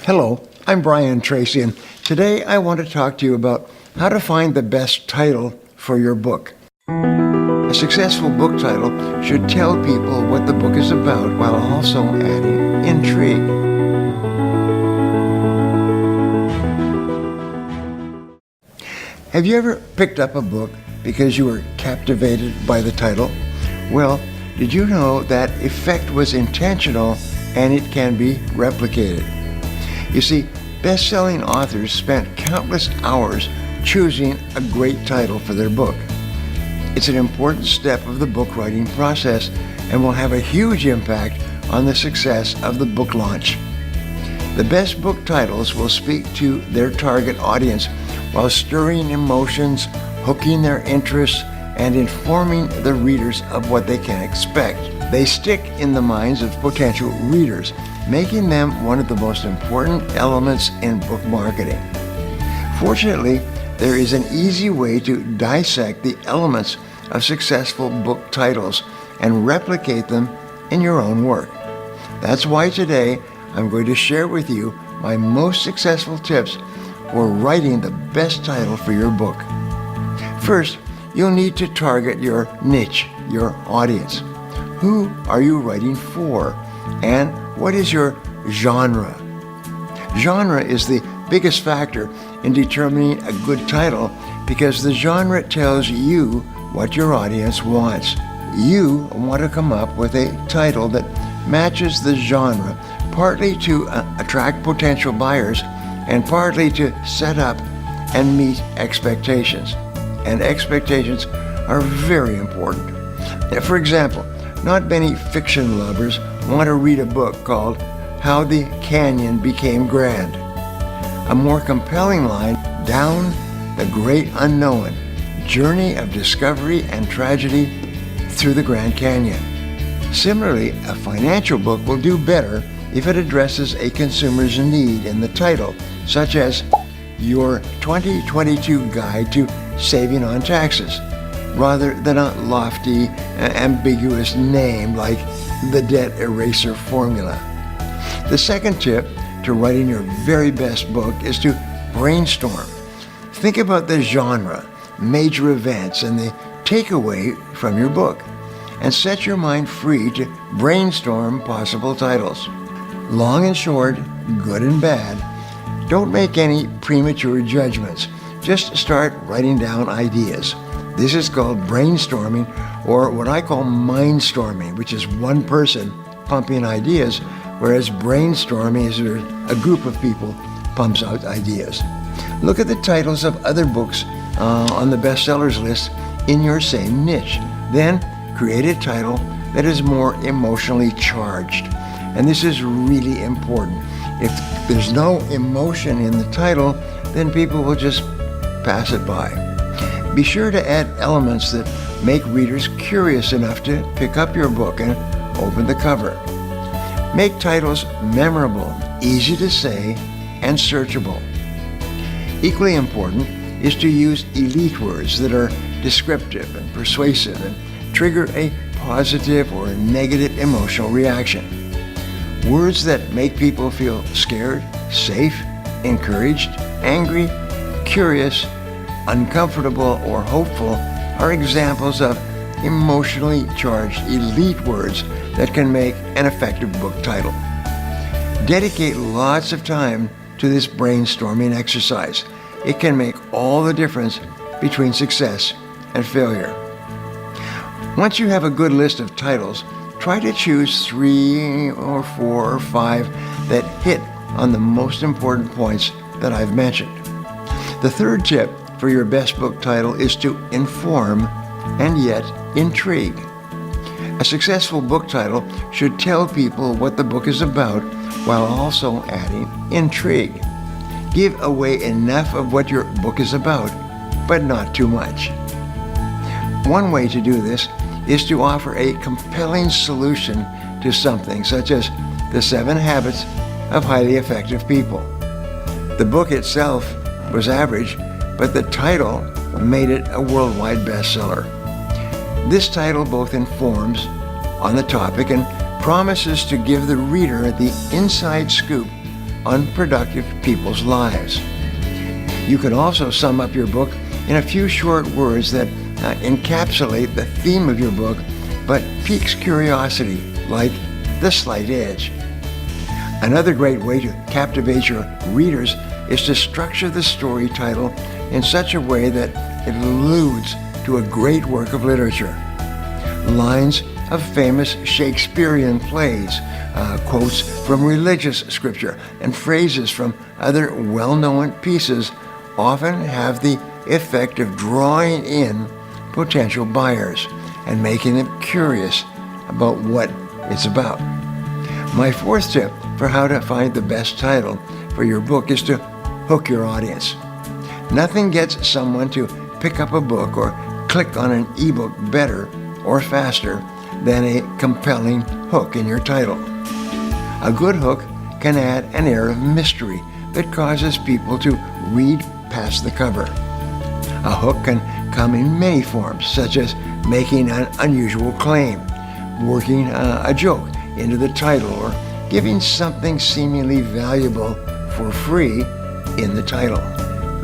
Hello, I'm Brian Tracy, and today I want to talk to you about how to find the best title for your book. A successful book title should tell people what the book is about while also adding intrigue. Have you ever picked up a book because you were captivated by the title? Well, did you know that effect was intentional and it can be replicated? You see, best-selling authors spent countless hours choosing a great title for their book. It's an important step of the book writing process and will have a huge impact on the success of the book launch. The best book titles will speak to their target audience while stirring emotions, hooking their interest, and informing the readers of what they can expect. They stick in the minds of potential readers, making them one of the most important elements in book marketing. Fortunately, there is an easy way to dissect the elements of successful book titles and replicate them in your own work. That's why today I'm going to share with you my most successful tips for writing the best title for your book. First, you'll need to target your niche, your audience. Who are you writing for? And what is your genre? Genre is the biggest factor in determining a good title because the genre tells you what your audience wants. You want to come up with a title that matches the genre, partly to attract potential buyers and partly to set up and meet expectations. And expectations are very important. For example, not many fiction lovers want to read a book called How the Canyon Became Grand. A more compelling line, Down the Great Unknown, Journey of Discovery and Tragedy Through the Grand Canyon. Similarly, a financial book will do better if it addresses a consumer's need in the title, such as Your 2022 Guide to Saving on Taxes, rather than a lofty, ambiguous name like the Debt Eraser Formula. The second tip to writing your very best book is to brainstorm. Think about the genre, major events, and the takeaway from your book, and set your mind free to brainstorm possible titles. Long and short, good and bad. Don't make any premature judgments. Just start writing down ideas. This is called brainstorming, or what I call mindstorming, which is one person pumping ideas, whereas brainstorming is a group of people pumps out ideas. Look at the titles of other books on the bestsellers list in your same niche. Then create a title that is more emotionally charged. And this is really important. If there's no emotion in the title, then people will just pass it by. Be sure to add elements that make readers curious enough to pick up your book and open the cover. Make titles memorable, easy to say, and searchable. Equally important is to use elite words that are descriptive and persuasive and trigger a positive or negative emotional reaction. Words that make people feel scared, safe, encouraged, angry, curious, uncomfortable, or hopeful are examples of emotionally charged elite words that can make an effective book title. Dedicate lots of time to this brainstorming exercise. It can make all the difference between success and failure. Once you have a good list of titles, try to choose 3 or 4 or 5 that hit on the most important points that I've mentioned. The third tip for your best book title is to inform and yet intrigue. A successful book title should tell people what the book is about while also adding intrigue. Give away enough of what your book is about, but not too much. One way to do this is to offer a compelling solution to something, such as The 7 Habits of Highly Effective People. The book itself was average, but the title made it a worldwide bestseller. This title both informs on the topic and promises to give the reader the inside scoop unproductive people's lives. You can also sum up your book in a few short words that encapsulate the theme of your book, but piques curiosity, like the slight edge. Another great way to captivate your readers is to structure the story title in such a way that it alludes to a great work of literature. Lines of famous Shakespearean plays, quotes from religious scripture, and phrases from other well-known pieces often have the effect of drawing in potential buyers and making them curious about what it's about. My fourth tip for how to find the best title for your book is to hook your audience. Nothing gets someone to pick up a book or click on an ebook better or faster than a compelling hook in your title. A good hook can add an air of mystery that causes people to read past the cover. A hook can come in many forms, such as making an unusual claim, working a joke into the title, or giving something seemingly valuable for free in the title.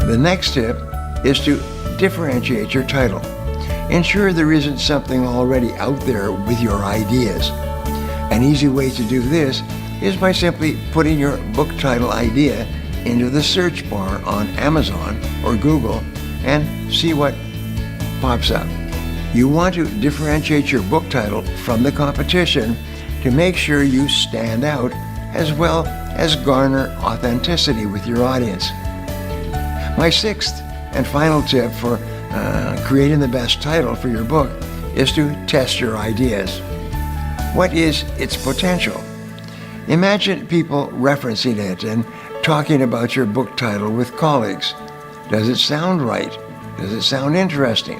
The next tip is to differentiate your title. Ensure there isn't something already out there with your ideas. An easy way to do this is by simply putting your book title idea into the search bar on Amazon or Google and see what pops up. You want to differentiate your book title from the competition to make sure you stand out, as well as garner authenticity with your audience. My sixth and final tip for creating the best title for your book is to test your ideas. What is its potential? Imagine people referencing it and talking about your book title with colleagues. Does it sound right? Does it sound interesting?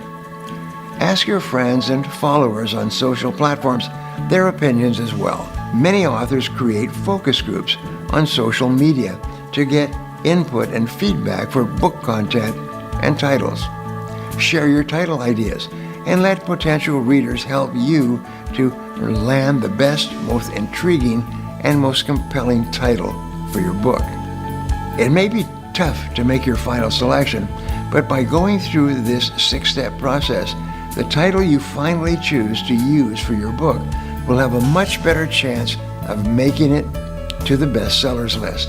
Ask your friends and followers on social platforms their opinions as well. Many authors create focus groups on social media to get input and feedback for book content and titles. Share your title ideas and let potential readers help you to land the best, most intriguing, and most compelling title for your book. It may be tough to make your final selection, but by going through this 6-step process, the title you finally choose to use for your book will have a much better chance of making it to the bestsellers list.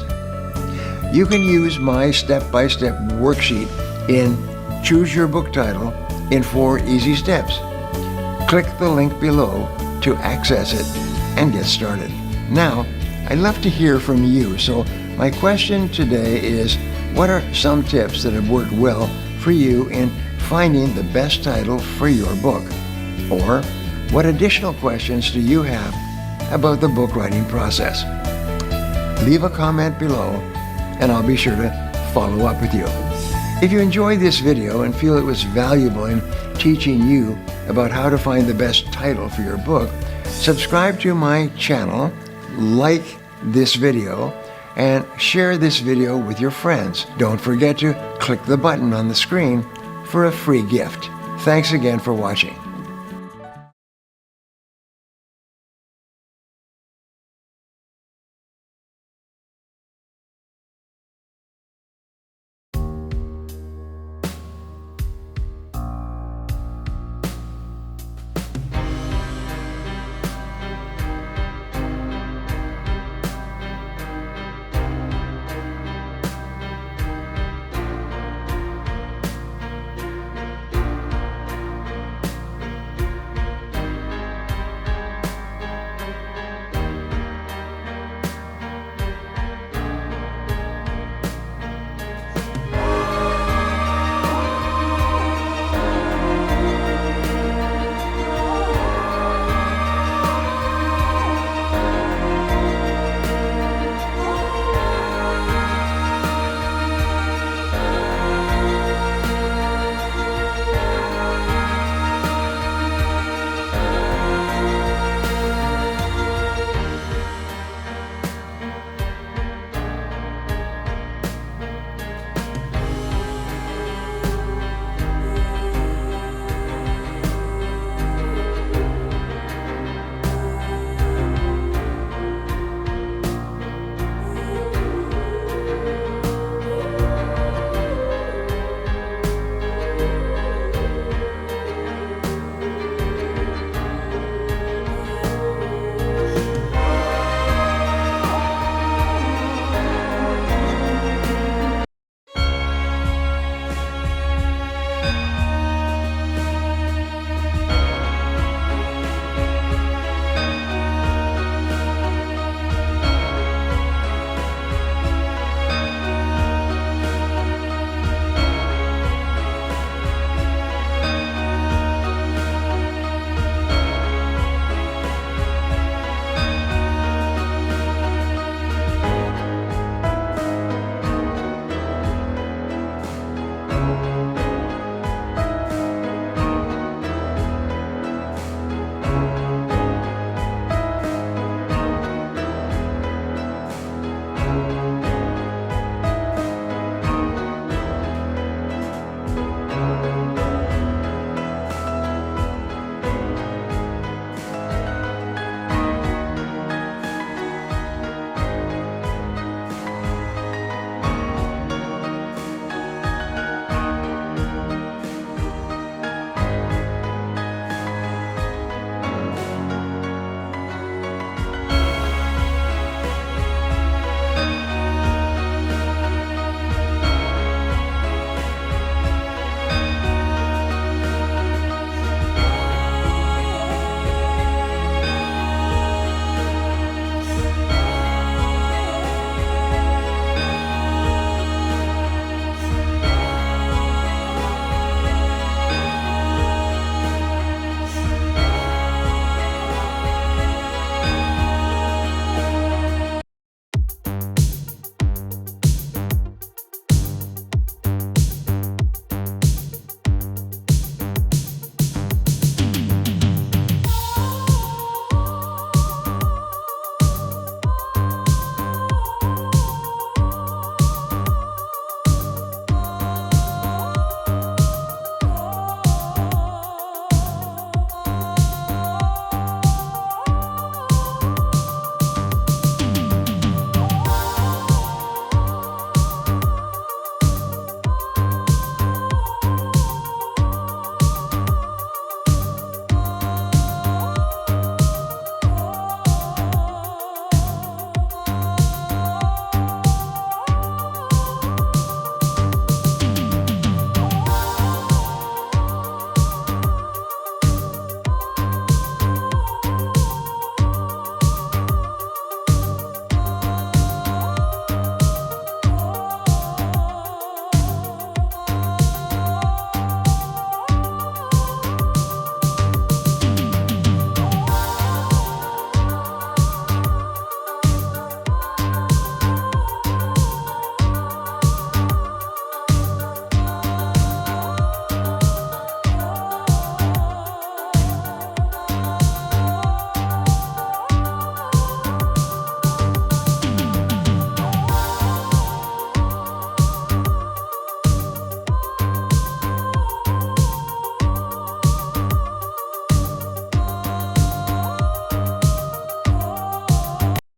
You can use my step-by-step worksheet in Choose Your Book Title in 4 easy steps. Click the link below to access it and get started. Now, I'd love to hear from you, so my question today is, what are some tips that have worked well for you in finding the best title for your book? Or what additional questions do you have about the book writing process? Leave a comment below and I'll be sure to follow up with you. If you enjoyed this video and feel it was valuable in teaching you about how to find the best title for your book, subscribe to my channel, like this video, and share this video with your friends. Don't forget to click the button on the screen for a free gift. Thanks again for watching.